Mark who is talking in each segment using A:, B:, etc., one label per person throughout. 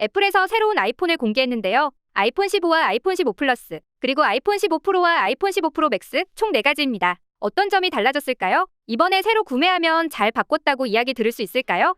A: 애플에서 새로운 아이폰을 공개했는데요. 아이폰 15와 아이폰 15 플러스, 그리고 아이폰 15 프로와 아이폰 15 프로 맥스 총 4가지입니다. 어떤 점이 달라졌을까요? 이번에 새로 구매하면 잘 바꿨다고 이야기 들을 수 있을까요?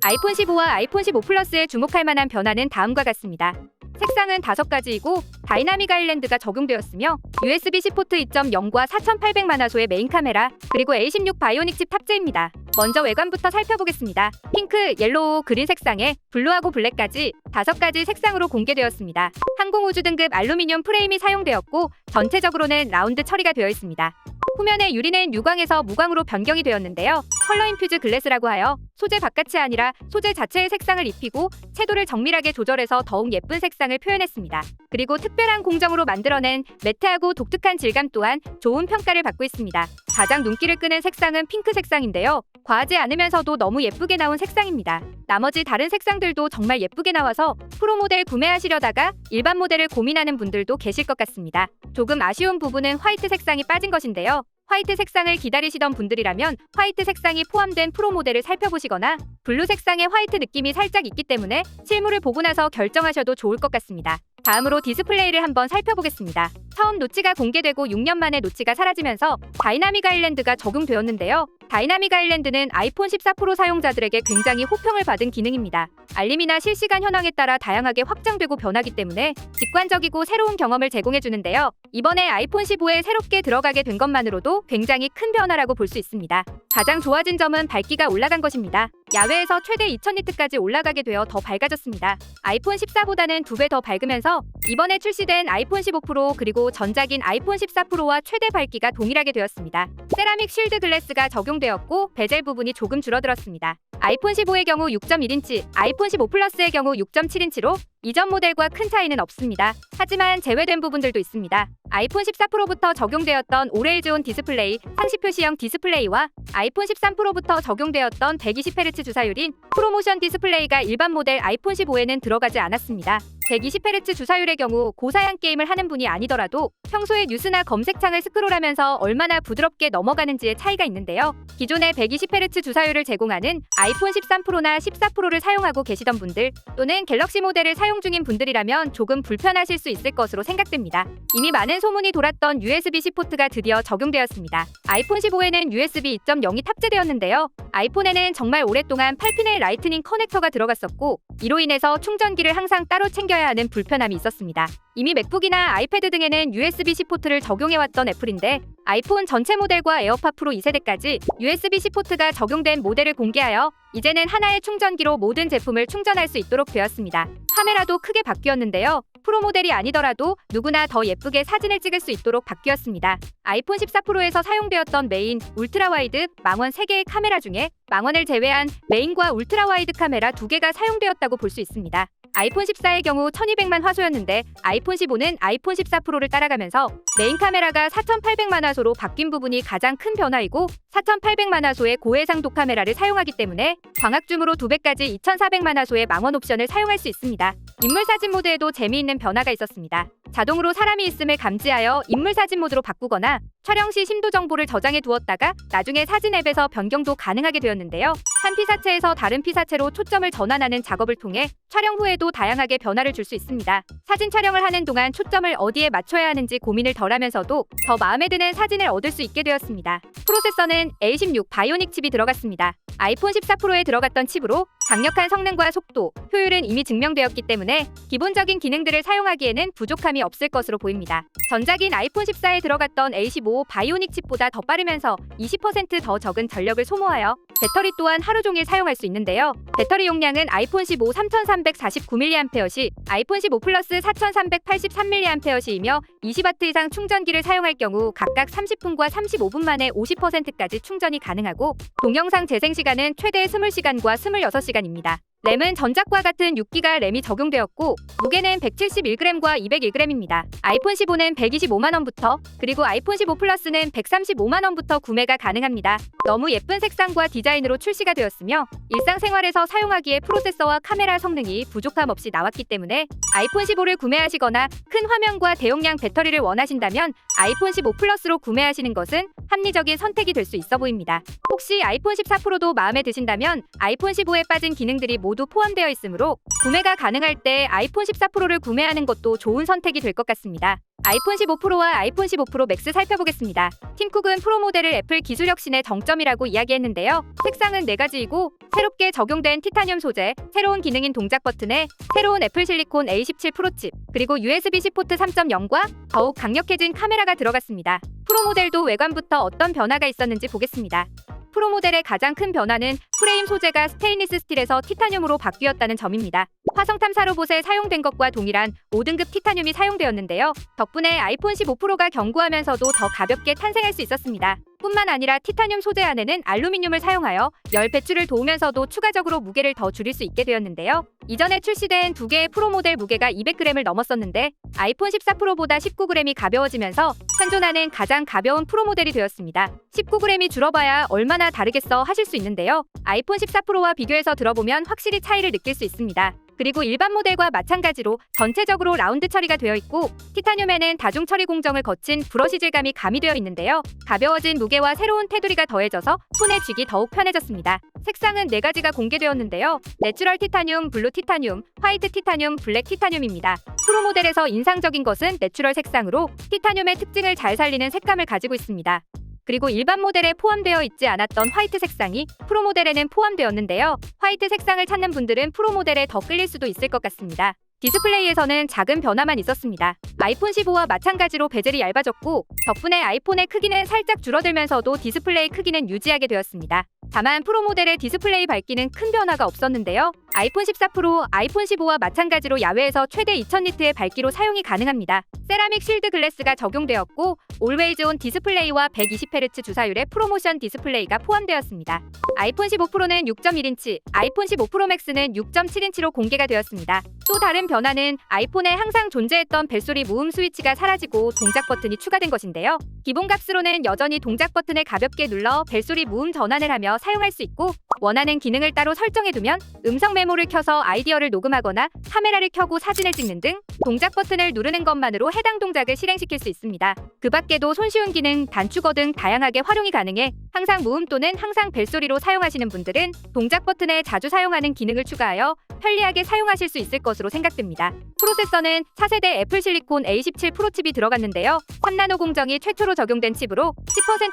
A: 아이폰 15와 아이폰 15 플러스에 주목할 만한 변화는 다음과 같습니다. 색상은 5가지이고 다이나믹 아일랜드가 적용되었으며 USB-C 포트 2.0과 4800만화소의 메인 카메라, 그리고 A16 바이오닉 칩 탑재입니다. 먼저 외관부터 살펴보겠습니다. 핑크, 옐로우, 그린 색상에 블루하고 블랙까지 5가지 색상으로 공개되었습니다. 항공우주 등급 알루미늄 프레임이 사용되었고 전체적으로는 라운드 처리가 되어 있습니다. 후면의 유리는 유광에서 무광으로 변경이 되었는데요. 컬러 인퓨즈 글래스라고 하여 소재 바깥이 아니라 소재 자체의 색상을 입히고 채도를 정밀하게 조절해서 더욱 예쁜 색상을 표현했습니다. 그리고 특별한 공정으로 만들어낸 매트하고 독특한 질감 또한 좋은 평가를 받고 있습니다. 가장 눈길을 끄는 색상은 핑크 색상인데요. 과하지 않으면서도 너무 예쁘게 나온 색상입니다. 나머지 다른 색상들도 정말 예쁘게 나와서 프로 모델 구매하시려다가 일반 모델을 고민하는 분들도 계실 것 같습니다. 조금 아쉬운 부분은 화이트 색상이 빠진 것인데요. 화이트 색상을 기다리시던 분들이라면 화이트 색상이 포함된 프로 모델을 살펴보시거나 블루 색상의 화이트 느낌이 살짝 있기 때문에 실물을 보고 나서 결정하셔도 좋을 것 같습니다. 다음으로 디스플레이를 한번 살펴보겠습니다. 처음 노치가 공개되고 6년 만에 노치가 사라지면서 다이나믹 아일랜드가 적용되었는데요. 다이나믹 아일랜드는 아이폰 14 프로 사용자들에게 굉장히 호평을 받은 기능입니다. 알림이나 실시간 현황에 따라 다양하게 확장되고 변하기 때문에 직관적이고 새로운 경험을 제공해주는데요. 이번에 아이폰 15에 새롭게 들어가게 된 것만으로도 굉장히 큰 변화라고 볼 수 있습니다. 가장 좋아진 점은 밝기가 올라간 것입니다. 야외에서 최대 2000니트까지 올라가게 되어 더 밝아졌습니다. 아이폰 14보다는 2배 더 밝으면서 이번에 출시된 아이폰 15 프로 그리고 전작인 아이폰 14 프로와 최대 밝기가 동일하게 되었습니다. 세라믹 쉴드 글래스가 적용되었고 베젤 부분이 조금 줄어들었습니다. 아이폰 15의 경우 6.1인치, 아이폰 15 플러스의 경우 6.7인치로 이전 모델과 큰 차이는 없습니다. 하지만 제외된 부분들도 있습니다. 아이폰 14 프로부터 적용되었던 올웨이즈온 디스플레이, 상시 표시형 디스플레이와 아이폰 13 프로부터 적용되었던 120Hz 주사율인 프로모션 디스플레이가 일반 모델 아이폰 15에는 들어가지 않았습니다. 120Hz 주사율의 경우 고사양 게임을 하는 분이 아니더라도 평소에 뉴스나 검색창을 스크롤하면서 얼마나 부드럽게 넘어가는지의 차이가 있는데요. 기존의 120Hz 주사율을 제공하는 아이폰 13 프로나 14 프로를 사용하고 계시던 분들 또는 갤럭시 모델을 사용 중인 분들이라면 조금 불편하실 수 있을 것으로 생각됩니다. 이미 많은 소문이 돌았던 USB-C 포트가 드디어 적용되었습니다. 아이폰 15에는 USB 2.0이 탑재되었는데요. 아이폰에는 정말 오랫동안 8핀의 라이트닝 커넥터가 들어갔었고 이로 인해서 충전기를 항상 따로 챙겨야 하는 불편함이 있었습니다. 이미 맥북이나 아이패드 등에는 USB-C 포트를 적용해왔던 애플인데 아이폰 전체 모델과 에어팟 프로 2세대까지 USB-C 포트가 적용된 모델을 공개하여 이제는 하나의 충전기로 모든 제품을 충전할 수 있도록 되었습니다. 카메라도 크게 바뀌었는데요. 프로 모델이 아니더라도 누구나 더 예쁘게 사진을 찍을 수 있도록 바뀌었습니다. 아이폰 14 프로에서 사용되었던 메인, 울트라 와이드, 망원 3개의 카메라 중에 망원을 제외한 메인과 울트라 와이드 카메라 2개가 사용되었다고 볼 수 있습니다. 아이폰 14의 경우 1200만 화소였는데 아이폰 15는 아이폰 14 프로를 따라가면서 메인 카메라가 4800만 화소로 바뀐 부분이 가장 큰 변화이고 4800만 화소의 고해상도 카메라를 사용하기 때문에 광학줌으로 2배까지 2400만 화소의 망원 옵션을 사용할 수 있습니다. 인물 사진 모드에도 재미있는 변화가 있었습니다. 자동으로 사람이 있음을 감지하여 인물 사진 모드로 바꾸거나 촬영 시 심도 정보를 저장해 두었다가 나중에 사진 앱에서 변경도 가능하게 되었는데요. 한 피사체에서 다른 피사체로 초점을 전환하는 작업을 통해 촬영 후에도 다양하게 변화를 줄 수 있습니다. 사진 촬영을 하는 동안 초점을 어디에 맞춰야 하는지 고민을 덜하면서도 더 마음에 드는 사진을 얻을 수 있게 되었습니다. 프로세서는 A16 바이오닉 칩이 들어갔습니다. 아이폰 14 프로에 들어갔던 칩으로 강력한 성능과 속도, 효율은 이미 증명되었기 때문에 기본적인 기능들을 사용하기에는 부족함이 없을 것으로 보입니다. 전작인 아이폰 14에 들어갔던 A15 바이오닉 칩보다 더 빠르면서 20% 더 적은 전력을 소모하여 배터리 또한 하루 종일 사용할 수 있는데요. 배터리 용량은 아이폰 15 3349mAh 시 아이폰 15 플러스 4383mAh 시이며 20W 이상 충전기를 사용할 경우 각각 30분과 35분 만에 50%까지 충전이 가능하고 동영상 재생 시간은 최대 20시간과 26시간입니다. 램은 전작과 같은 6기가 램이 적용되었고 무게는 171g과 201g입니다. 아이폰 15는 125만원부터 그리고 아이폰 15 플러스는 135만원부터 구매가 가능합니다. 너무 예쁜 색상과 디자인으로 출시가 되었으며 일상생활에서 사용하기에 프로세서와 카메라 성능이 부족함 없이 나왔기 때문에 아이폰 15를 구매하시거나 큰 화면과 대용량 배터리를 원하신다면 아이폰 15 플러스로 구매하시는 것은 합리적인 선택이 될 수 있어 보입니다. 혹시 아이폰 14 프로도 마음에 드신다면 아이폰 15에 빠진 기능들이 모두 모두 포함되어 있으므로 구매가 가능할 때 아이폰 14 프로를 구매하는 것도 좋은 선택이 될 것 같습니다. 아이폰 15 프로와 아이폰 15 프로 맥스 살펴보겠습니다. 팀 쿡은 프로 모델을 애플 기술 혁신의 정점이라고 이야기했는데요. 색상은 4가지이고 새롭게 적용된 티타늄 소재, 새로운 기능인 동작 버튼에 새로운 애플 실리콘 A17 프로 칩, 그리고 USB-C 포트 3.0과 더욱 강력해진 카메라가 들어갔습니다. 프로 모델도 외관부터 어떤 변화가 있었는지 보겠습니다. 프로 모델의 가장 큰 변화는 프레임 소재가 스테인리스 스틸에서 티타늄으로 바뀌었다는 점입니다. 화성 탐사 로봇에 사용된 것과 동일한 5등급 티타늄이 사용되었는데요. 덕분에 아이폰 15 프로가 견고하면서도 더 가볍게 탄생할 수 있었습니다. 뿐만 아니라 티타늄 소재 안에는 알루미늄을 사용하여 열 배출을 도우면서도 추가적으로 무게를 더 줄일 수 있게 되었는데요. 이전에 출시된 2개의 프로 모델 무게가 200g을 넘었었는데 아이폰 14 프로보다 19g이 가벼워지면서 현존하는 가장 가벼운 프로 모델이 되었습니다. 19g이 줄어봐야 얼마나 다르겠어 하실 수 있는데요. 아이폰 14 프로와 비교해서 들어보면 확실히 차이를 느낄 수 있습니다. 그리고 일반 모델과 마찬가지로 전체적으로 라운드 처리가 되어 있고 티타늄에는 다중 처리 공정을 거친 브러쉬 질감이 가미되어 있는데요. 가벼워진 무게와 새로운 테두리가 더해져서 손에 쥐기 더욱 편해졌습니다. 색상은 4가지가 공개되었는데요. 내추럴 티타늄, 블루 티타늄, 화이트 티타늄, 블랙 티타늄입니다. 프로 모델에서 인상적인 것은 내추럴 색상으로 티타늄의 특징을 잘 살리는 색감을 가지고 있습니다. 그리고 일반 모델에 포함되어 있지 않았던 화이트 색상이 프로 모델에는 포함되었는데요. 화이트 색상을 찾는 분들은 프로 모델에 더 끌릴 수도 있을 것 같습니다. 디스플레이에서는 작은 변화만 있었습니다. 아이폰 15와 마찬가지로 베젤이 얇아졌고 덕분에 아이폰의 크기는 살짝 줄어들면서도 디스플레이 크기는 유지하게 되었습니다. 다만 프로 모델의 디스플레이 밝기는 큰 변화가 없었는데요. 아이폰 14 프로, 아이폰 15와 마찬가지로 야외에서 최대 2000니트의 밝기로 사용이 가능합니다. 세라믹 쉴드 글래스가 적용되었고 올웨이즈 온 디스플레이와 120Hz 주사율의 프로모션 디스플레이가 포함되었습니다. 아이폰 15 프로는 6.1인치, 아이폰 15 프로 맥스는 6.7인치로 공개가 되었습니다. 또 다른 변화는 아이폰에 항상 존재했던 벨소리 무음 스위치가 사라지고 동작 버튼이 추가된 것인데요. 기본 값으로는 여전히 동작 버튼을 가볍게 눌러 벨소리 무음 전환을 하며 사용할 수 있고 원하는 기능을 따로 설정해두면 음성 메모를 켜서 아이디어를 녹음하거나 카메라를 켜고 사진을 찍는 등 동작 버튼을 누르는 것만으로 해당 동작을 실행시킬 수 있습니다. 그 밖에도 손쉬운 기능, 단축어 등 다양하게 활용이 가능해 항상 무음 또는 항상 벨소리로 사용하시는 분들은 동작 버튼에 자주 사용하는 기능을 추가하여 편리하게 사용하실 수 있을 것으로 생각됩니다. 프로세서는 4세대 애플 실리콘 A17 프로 칩이 들어갔는데요. 3나노 공정이 최초로 적용된 칩으로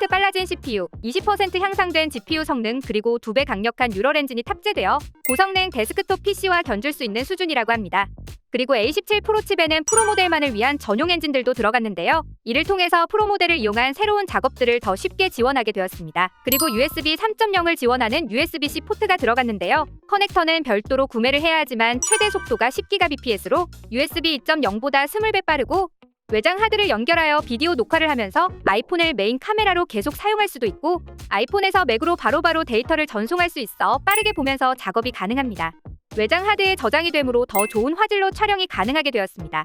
A: 10% 빨라진 CPU, 20% 향상된 GPU 성능, 그리고 2배 강력한 뉴럴 엔진이 탑재되어 고성능 데스크톱 PC와 견줄 수 있는 수준이라고 합니다. 그리고 A17 프로 칩에는 프로 모델만을 위한 전용 엔진들도 들어갔는데요. 이를 통해서 프로 모델을 이용한 새로운 작업들을 더 쉽게 지원하게 되었습니다. 그리고 USB 3.0을 지원하는 USB-C 포트가 들어갔는데요. 커넥터는 별도로 구매를 해야 하지만 최대 속도가 10Gbps로 USB 2.0보다 20배 빠르고 외장 하드를 연결하여 비디오 녹화를 하면서 아이폰을 메인 카메라로 계속 사용할 수도 있고 아이폰에서 맥으로 바로바로 데이터를 전송할 수 있어 빠르게 보면서 작업이 가능합니다. 외장 하드에 저장이 되므로 더 좋은 화질로 촬영이 가능하게 되었습니다.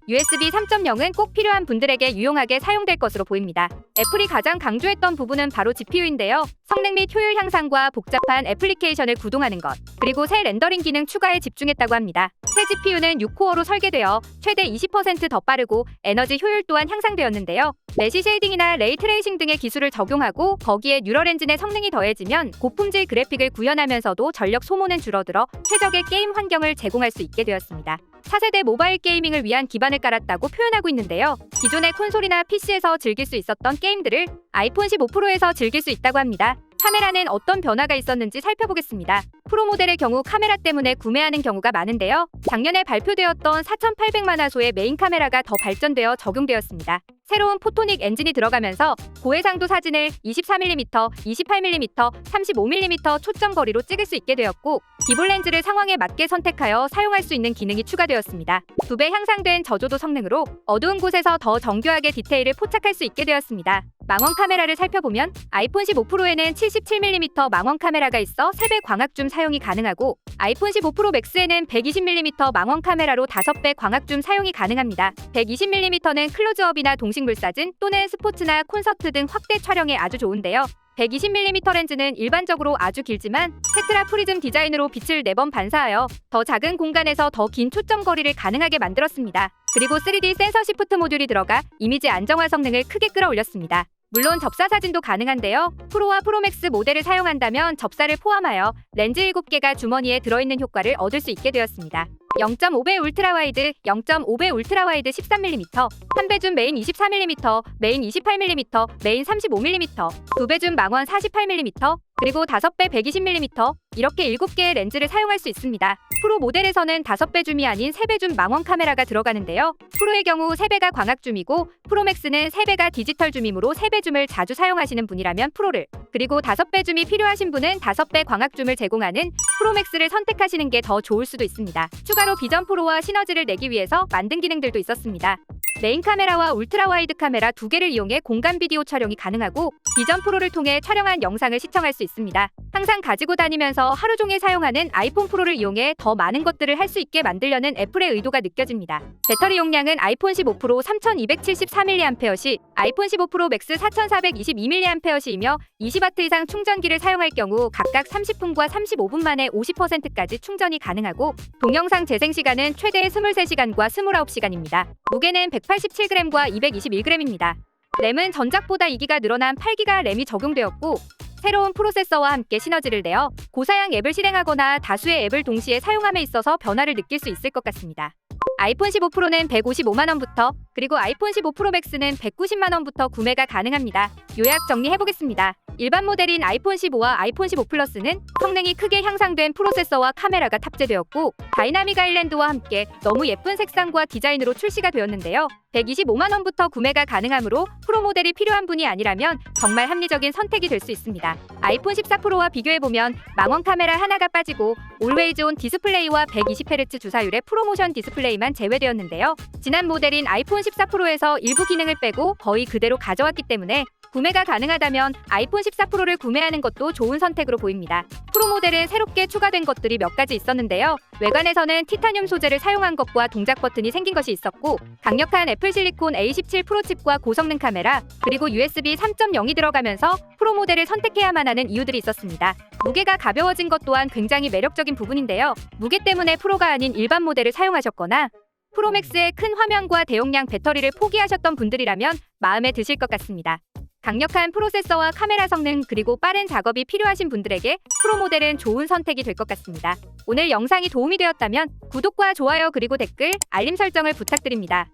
A: USB 3.0은 꼭 필요한 분들에게 유용하게 사용될 것으로 보입니다. 애플이 가장 강조했던 부분은 바로 GPU인데요. 성능 및 효율 향상과 복잡한 애플리케이션을 구동하는 것, 그리고 새 렌더링 기능 추가에 집중했다고 합니다. 새 GPU는 6코어로 설계되어 최대 20% 더 빠르고 에너지 효율 또한 향상되었는데요. 메시 쉐이딩이나 레이 트레이싱 등의 기술을 적용하고 거기에 뉴럴 엔진의 성능이 더해지면 고품질 그래픽을 구현하면서도 전력 소모는 줄어들어 최적의 게임 환경을 제공할 수 있게 되었습니다. 4세대 모바일 게이밍을 위한 기반을 깔았다고 표현하고 있는데요. 기존의 콘솔이나 PC에서 즐길 수 있었던 게임들을 아이폰 15 프로에서 즐길 수 있다고 합니다. 카메라는 어떤 변화가 있었는지 살펴보겠습니다. 프로 모델의 경우 카메라 때문에 구매하는 경우가 많은데요. 작년에 발표되었던 4800만화소의 메인 카메라가 더 발전되어 적용되었습니다. 새로운 포토닉 엔진이 들어가면서 고해상도 사진을 24mm, 28mm, 35mm 초점 거리로 찍을 수 있게 되었고 기본 렌즈를 상황에 맞게 선택하여 사용할 수 있는 기능이 추가되었습니다. 2배 향상된 저조도 성능으로 어두운 곳에서 더 정교하게 디테일을 포착할 수 있게 되었습니다. 망원 카메라를 살펴보면 아이폰 15 프로에는 77mm 망원 카메라가 있어 3배 광학줌 사용이 가능하고 아이폰 15 프로 맥스에는 120mm 망원 카메라로 5배 광학줌 사용이 가능합니다. 120mm는 클로즈업이나 동식물 사진 또는 스포츠나 콘서트 등 확대 촬영에 아주 좋은데요. 120mm 렌즈는 일반적으로 아주 길지만 테트라 프리즘 디자인으로 빛을 4번 반사하여 더 작은 공간에서 더 긴 초점 거리를 가능하게 만들었습니다. 그리고 3D 센서 시프트 모듈이 들어가 이미지 안정화 성능을 크게 끌어올렸습니다. 물론 접사 사진도 가능한데요. 프로와 프로맥스 모델을 사용한다면 접사를 포함하여 렌즈 7개가 주머니에 들어있는 효과를 얻을 수 있게 되었습니다. 0.5배 울트라와이드, 0.5배 울트라와이드 13mm, 3배 줌 메인 24mm, 메인 28mm, 메인 35mm, 2배 줌 망원 48mm, 그리고 5배 120mm 이렇게 7개의 렌즈를 사용할 수 있습니다. 프로 모델에서는 5배 줌이 아닌 3배 줌 망원 카메라가 들어가는데요. 프로의 경우 3배가 광학 줌이고 프로맥스는 3배가 디지털 줌이므로 3배 줌을 자주 사용하시는 분이라면 프로를, 그리고 5배 줌이 필요하신 분은 5배 광학 줌을 제공하는 프로맥스를 선택하시는 게 더 좋을 수도 있습니다. 추가로 비전 프로와 시너지를 내기 위해서 만든 기능들도 있었습니다. 메인 카메라와 울트라 와이드 카메라 2개를 이용해 공간 비디오 촬영이 가능하고 비전 프로를 통해 촬영한 영상을 시청할 수 있습니다. 항상 가지고 다니면서 하루 종일 사용하는 아이폰 프로를 이용해 더 많은 것들을 할 수 있게 만들려는 애플의 의도가 느껴집니다. 배터리 용량은 아이폰 15 프로 3274mAh, 아이폰 15 프로 맥스 4422mAh이며 20W 이상 충전기를 사용할 경우 각각 30분과 35분 만에 50%까지 충전이 가능하고 동영상 재생 시간은 최대 23시간과 29시간입니다. 무게는 187g과 221g입니다. 램은 전작보다 2기가 늘어난 8기가 램이 적용되었고 새로운 프로세서와 함께 시너지를 내어 고사양 앱을 실행하거나 다수의 앱을 동시에 사용함에 있어서 변화를 느낄 수 있을 것 같습니다. 아이폰 15 프로는 155만원부터, 그리고 아이폰 15 프로 맥스는 190만원부터 구매가 가능합니다. 요약 정리해보겠습니다. 일반 모델인 아이폰 15와 아이폰 15 플러스는 성능이 크게 향상된 프로세서와 카메라가 탑재되었고 다이나믹 아일랜드와 함께 너무 예쁜 색상과 디자인으로 출시가 되었는데요. 125만원부터 구매가 가능하므로 프로 모델이 필요한 분이 아니라면 정말 합리적인 선택이 될 수 있습니다. 아이폰 14 프로와 비교해보면 망원 카메라 하나가 빠지고 올웨이즈 온 디스플레이와 120Hz 주사율의 프로모션 디스플레이만 제외되었는데요. 지난 모델인 아이폰 14 프로에서 일부 기능을 빼고 거의 그대로 가져왔기 때문에 구매가 가능하다면 아이폰 14 프로를 구매하는 것도 좋은 선택으로 보입니다. 프로 모델은 새롭게 추가된 것들이 몇 가지 있었는데요. 외관에서는 티타늄 소재를 사용한 것과 동작 버튼이 생긴 것이 있었고 강력한 애플 실리콘 A17 프로 칩과 고성능 카메라, 그리고 USB 3.0이 들어가면서 프로 모델을 선택해야만 하는 이유들이 있었습니다. 무게가 가벼워진 것 또한 굉장히 매력적인 부분인데요. 무게 때문에 프로가 아닌 일반 모델을 사용하셨거나 프로맥스의 큰 화면과 대용량 배터리를 포기하셨던 분들이라면 마음에 드실 것 같습니다. 강력한 프로세서와 카메라 성능 그리고 빠른 작업이 필요하신 분들에게 프로 모델은 좋은 선택이 될 것 같습니다. 오늘 영상이 도움이 되었다면 구독과 좋아요 그리고 댓글, 알림 설정을 부탁드립니다.